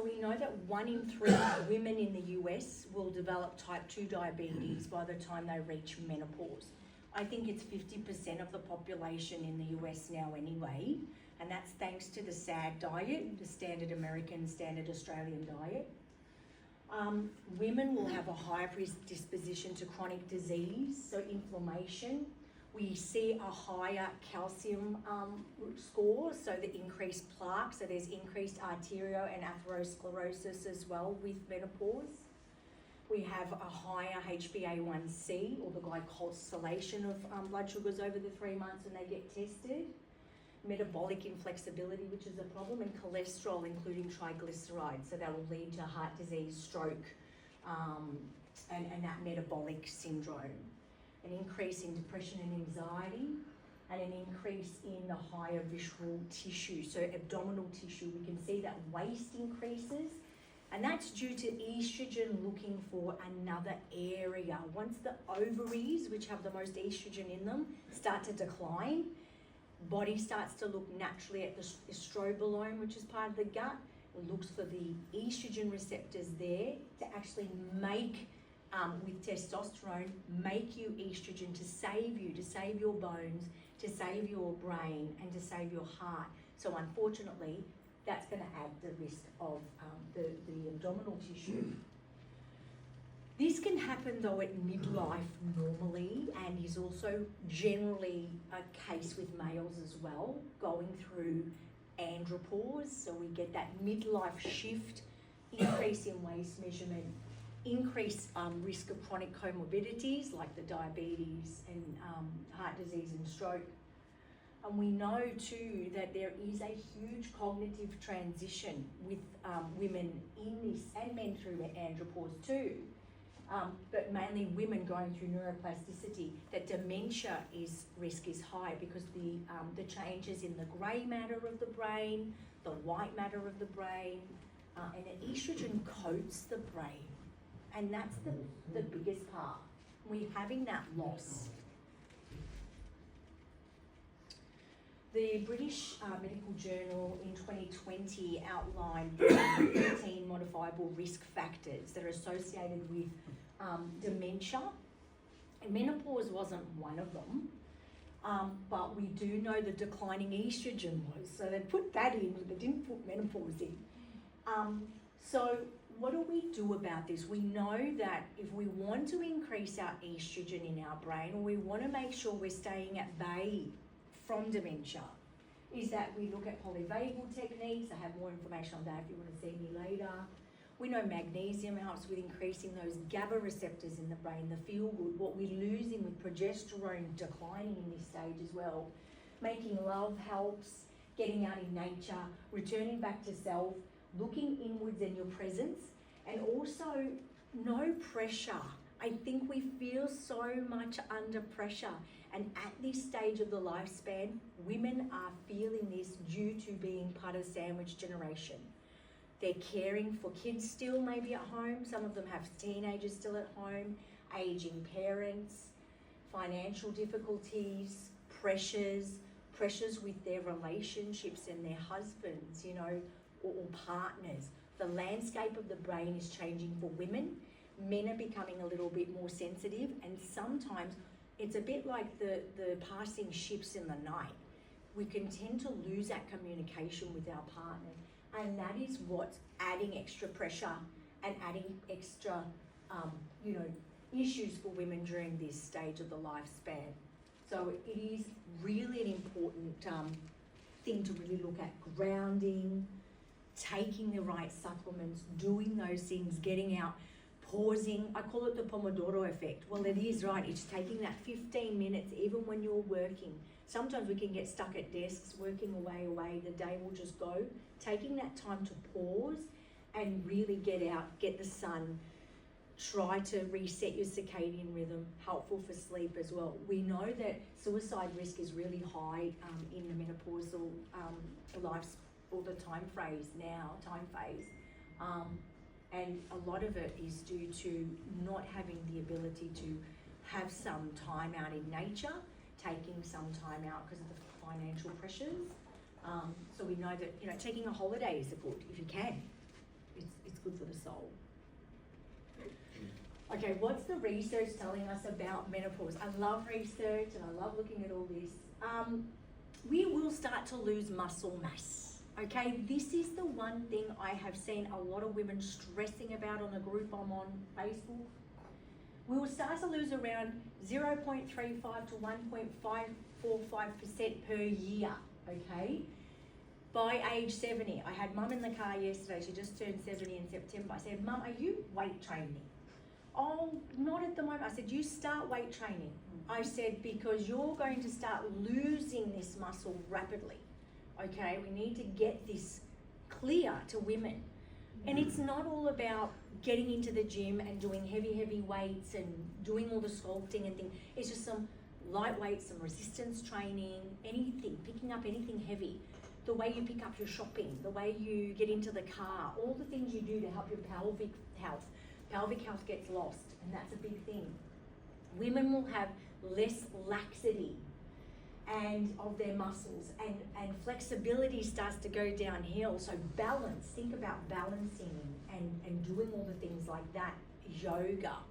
we know that 1 in 3 women in the US will develop type 2 diabetes by the time they reach menopause. I think it's 50% of the population in the US now anyway, and that's thanks to the SAD diet, the standard American, standard Australian diet. Women will have a higher predisposition to chronic disease, so inflammation. We see a higher calcium score, so the increased plaque, so there's increased arterial and atherosclerosis as well with menopause. We have a higher HbA1c, or the glycosylation of blood sugars over the 3 months when they get tested. Metabolic inflexibility, which is a problem, and cholesterol, including triglycerides, so that will lead to heart disease, stroke, and that metabolic syndrome. An increase in depression and anxiety, and an increase in the higher visceral tissue, so abdominal tissue. We can see that waist increases, and that's due to estrogen looking for another area. Once the ovaries, which have the most estrogen in them, start to decline, body starts to look naturally at the estrobolome, which is part of the gut. It looks for the estrogen receptors there to actually make, with testosterone, make you estrogen to save your bones, to save your brain, and to save your heart. So unfortunately, that's going to add the risk of the abdominal tissue. This can happen though at midlife normally, and is also generally a case with males as well, going through andropause. So we get that midlife shift, increase in waist measurement, increased risk of chronic comorbidities like the diabetes and heart disease and stroke. And we know too that there is a huge cognitive transition with women in this, and men through andropause too. But mainly women going through neuroplasticity, that dementia risk is high because the changes in the grey matter of the brain, the white matter of the brain, and the estrogen coats the brain. And that's the biggest part. We're having that loss. The British Medical Journal in 2020 outlined 13 modifiable risk factors that are associated with dementia. And menopause wasn't one of them, but we do know the declining estrogen was. So they put that in, but they didn't put menopause in. So what do we do about this? We know that if we want to increase our estrogen in our brain, or we want to make sure we're staying at bay from dementia, is that we look at polyvagal techniques. I have more information on that if you want to see me later. We know magnesium helps with increasing those GABA receptors in the brain, the feel good, what we're losing with progesterone declining in this stage as well. Making love helps, getting out in nature, returning back to self, looking inwards in your presence, and also no pressure. I think we feel so much under pressure, and at this stage of the lifespan, women are feeling this due to being part of the sandwich generation. They're caring for kids still maybe at home. Some of them have teenagers still at home, aging parents, financial difficulties, pressures with their relationships and their husbands, or partners. The landscape of the brain is changing for women. Men are becoming a little bit more sensitive, and sometimes it's a bit like the passing ships in the night. We can tend to lose that communication with our partner, and that is what's adding extra pressure and adding extra, issues for women during this stage of the lifespan. So it is really an important thing to really look at: grounding, taking the right supplements, doing those things, getting out, pausing. I call it the Pomodoro effect. Well, it is, right? It's taking that 15 minutes, even when you're working. Sometimes we can get stuck at desks, working away, the day will just go. Taking that time to pause and really get out, get the sun, try to reset your circadian rhythm, helpful for sleep as well. We know that suicide risk is really high in the menopausal life, or the time phase. And a lot of it is due to not having the ability to have some time out in nature, taking some time out because of the financial pressures. So we know that taking a holiday is good if you can. good for the soul. Okay, what's the research telling us about menopause? I love research and I love looking at all this. We will start to lose muscle mass. Okay, this is the one thing I have seen a lot of women stressing about on a group I'm on Facebook. We will start to lose around 0.35 to 1.545% per year, okay? By age 70. I had mum in the car yesterday, she just turned 70 in September. I said, Mum, are you weight training? Oh, not at the moment. I said, you start weight training. I said, because you're going to start losing this muscle rapidly, okay? We need to get this clear to women. And it's not all about getting into the gym and doing heavy weights and doing all the sculpting and things. It's just some light weights, some resistance training, anything, picking up anything heavy. The way you pick up your shopping, the way you get into the car, all the things you do to help your pelvic health. Pelvic health gets lost, and that's a big thing. Women will have less laxity and of their muscles, and flexibility starts to go downhill. So balance, think about balancing and doing all the things like that. Yoga,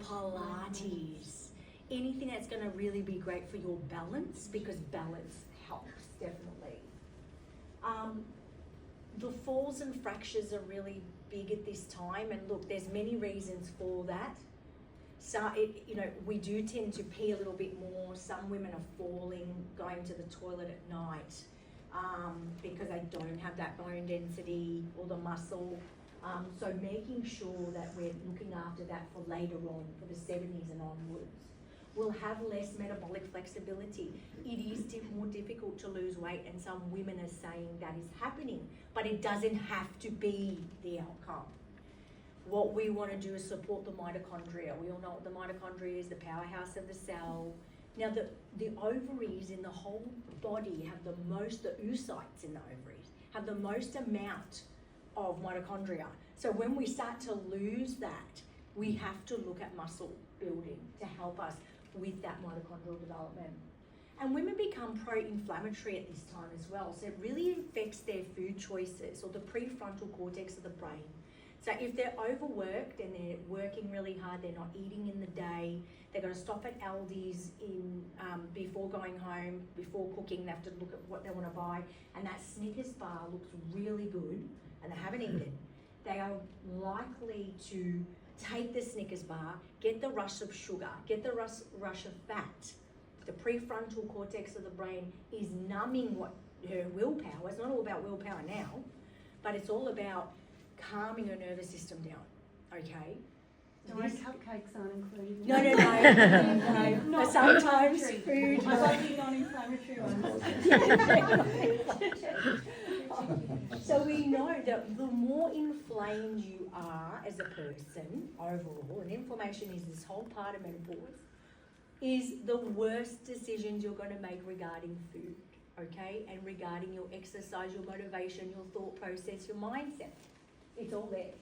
Pilates, anything that's going to really be great for your balance, because balance helps, definitely. The falls and fractures are really big at this time, and look, there's many reasons for that. So, we do tend to pee a little bit more. Some women are falling, going to the toilet at night because they don't have that bone density or the muscle. So making sure that we're looking after that for later on, for the 70s and onwards. We'll have less metabolic flexibility. It is more difficult to lose weight, and some women are saying that is happening, but it doesn't have to be the outcome. What we want to do is support the mitochondria. We all know what the mitochondria is, the powerhouse of the cell. Now, the ovaries in the whole body have the oocytes in the ovaries, have the most amount of mitochondria. So when we start to lose that, we have to look at muscle building to help us with that mitochondrial development. And women become pro-inflammatory at this time as well. So it really affects their food choices, or the prefrontal cortex of the brain. So if they're overworked and they're working really hard, they're not eating in the day, they're going to stop at Aldi's before going home, before cooking, they have to look at what they want to buy, and that Snickers bar looks really good and they haven't eaten. They are likely to take the Snickers bar, get the rush of sugar, get the rush of fat. The prefrontal cortex of the brain is numbing her willpower. It's not all about willpower now, but it's all about calming her nervous system down, okay? Cupcakes aren't included. No. Sometimes food. I like the non-inflammatory ones. So we know that the more inflamed you are as a person overall, and inflammation is this whole part of menopause, is the worst decisions you're going to make regarding food, okay? And regarding your exercise, your motivation, your thought process, your mindset. It's all there.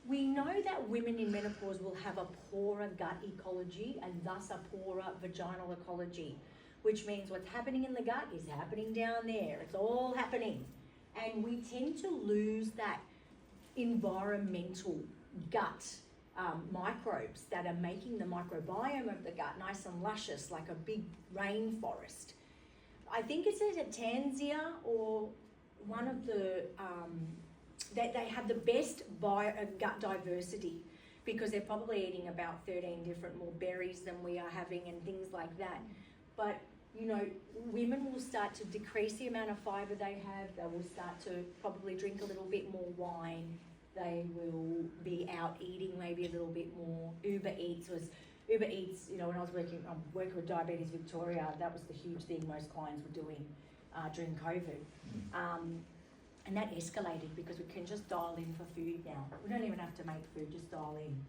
We know that women in menopause will have a poorer gut ecology and thus a poorer vaginal ecology, which means what's happening in the gut is happening down there. It's all happening. And we tend to lose that environmental gut microbes that are making the microbiome of the gut nice and luscious, like a big rainforest. I think it's a Tanzania or one of the... that they have the best gut diversity, because they're probably eating about 13 different more berries than we are having and things like that. But, women will start to decrease the amount of fibre they have. They will start to probably drink a little bit more wine. They will be out eating maybe a little bit more. Uber Eats, when I was working with Diabetes Victoria, that was the huge thing most clients were doing during COVID. And that escalated because we can just dial in for food now. We don't even have to make food, just dial in.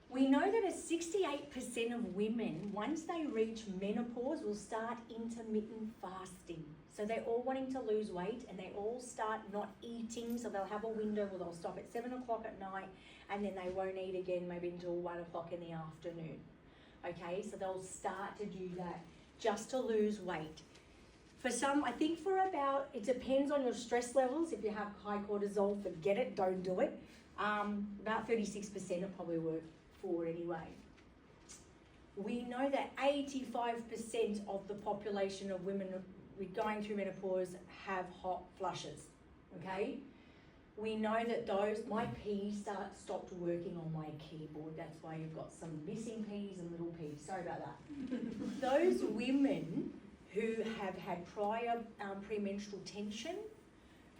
We know that 68% of women, once they reach menopause, will start intermittent fasting. So they're all wanting to lose weight, and they all start not eating. So they'll have a window where they'll stop at 7 o'clock at night, and then they won't eat again maybe until 1 o'clock in the afternoon. Okay, so they'll start to do that just to lose weight. For some, I think for about, it depends on your stress levels. If you have high cortisol, forget it, don't do it. About 36% will probably work for anyway. We know that 85% of the population of women going through menopause have hot flushes, okay? We know that my P stopped working on my keyboard. That's why you've got some missing P's and little P's. Sorry about that. Those women who have had prior premenstrual tension,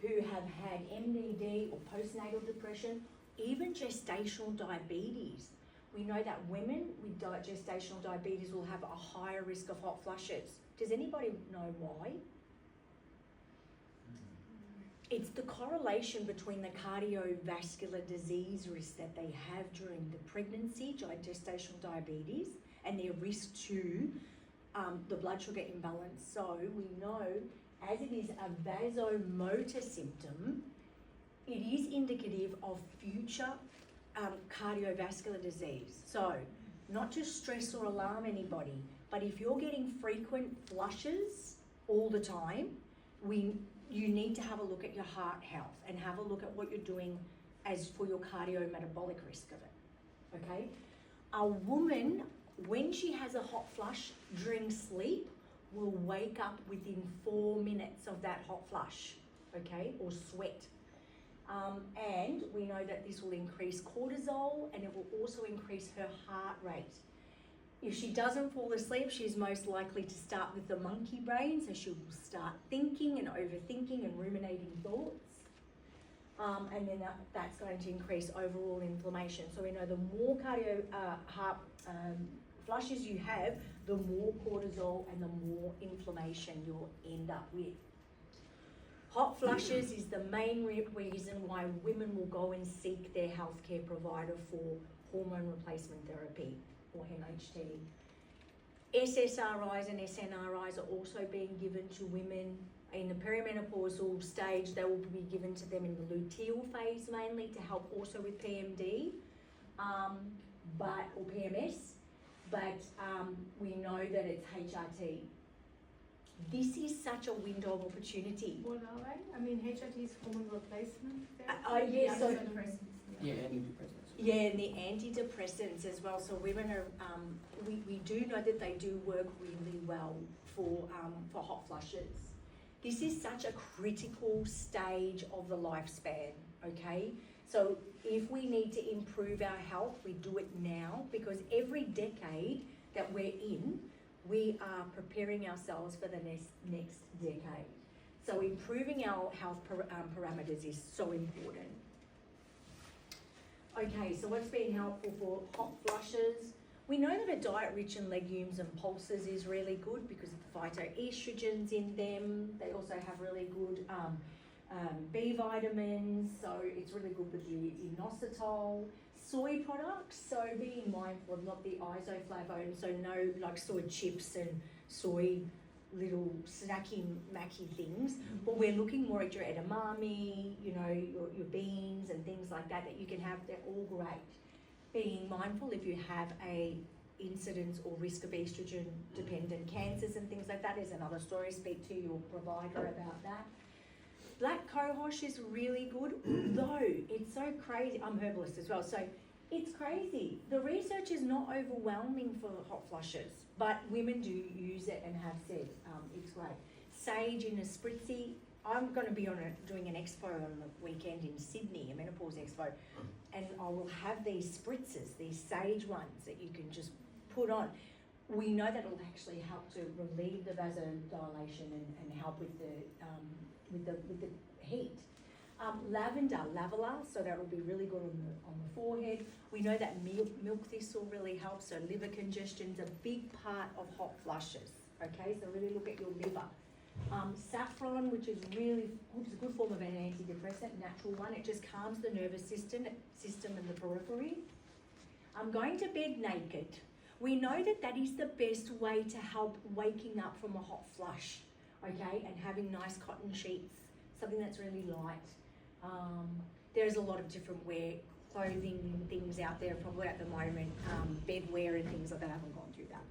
who have had MDD or postnatal depression, even gestational diabetes. We know that women with gestational diabetes will have a higher risk of hot flushes. Does anybody know why? It's the correlation between the cardiovascular disease risk that they have during the pregnancy, gestational diabetes, and their risk to the blood sugar imbalance. So we know, as it is a vasomotor symptom, it is indicative of future cardiovascular disease. So not to stress or alarm anybody, but if you're getting frequent flushes all the time, you need to have a look at your heart health and have a look at what you're doing as for your cardiometabolic risk of it, okay? A woman, when she has a hot flush during sleep, will wake up within 4 minutes of that hot flush, okay, or sweat. And we know that this will increase cortisol and it will also increase her heart rate. If she doesn't fall asleep, she's most likely to start with the monkey brain, so she will start thinking and overthinking and ruminating thoughts. And then that's going to increase overall inflammation. So we know the more heart flushes you have, the more cortisol and the more inflammation you'll end up with. Hot flushes is the main reason why women will go and seek their healthcare provider for hormone replacement therapy, or MHT. SSRIs and SNRIs are also being given to women in the perimenopausal stage. They will be given to them in the luteal phase mainly to help also with PMD, or PMS, but we know that it's HRT. This is such a window of opportunity. What are they? I mean, HRT is hormone replacement therapy? Yes, so Yeah, antidepressants. yeah, and the antidepressants as well. So women are, we do know that they do work really well for hot flushes. This is such a critical stage of the lifespan, okay? So if we need to improve our health, we do it now, because every decade that we're in, we are preparing ourselves for the next decade. So improving our health parameters is so important. Okay, so what's been helpful for hot flushes? We know that a diet rich in legumes and pulses is really good because of the phytoestrogens in them. They also have really good B vitamins, so it's really good with the inositol. Soy products, so being mindful of not the isoflavones, so no like soy chips and soy little snacky macky things, but we're looking more at your edamame, you know, your beans and things like that you can have. They're all great. Being mindful if you have a incidence or risk of estrogen dependent cancers and things like that is another story. Speak to your provider about that. Black cohosh is really good, though it's so crazy. I'm herbalist as well, so it's crazy. The research is not overwhelming for hot flushes, but women do use it and have said it's great. Sage in a spritzy. I'm going to be doing an expo on the weekend in Sydney, a menopause expo, and I will have these spritzers, these sage ones that you can just put on. We know that it'll actually help to relieve the vasodilation and help with the heat. Lavender, lavela, so that will be really good on the forehead. We know that milk thistle really helps, so liver congestion's a big part of hot flushes, okay? So really look at your liver. Saffron, which is really good, it's a good form of an antidepressant, natural one. It just calms the nervous system and the periphery. Going to bed naked. We know that that is the best way to help waking up from a hot flush, okay? And having nice cotton sheets, something that's really light. There's a lot of different clothing things out there probably at the moment, bedwear and things like that. I haven't gone through that.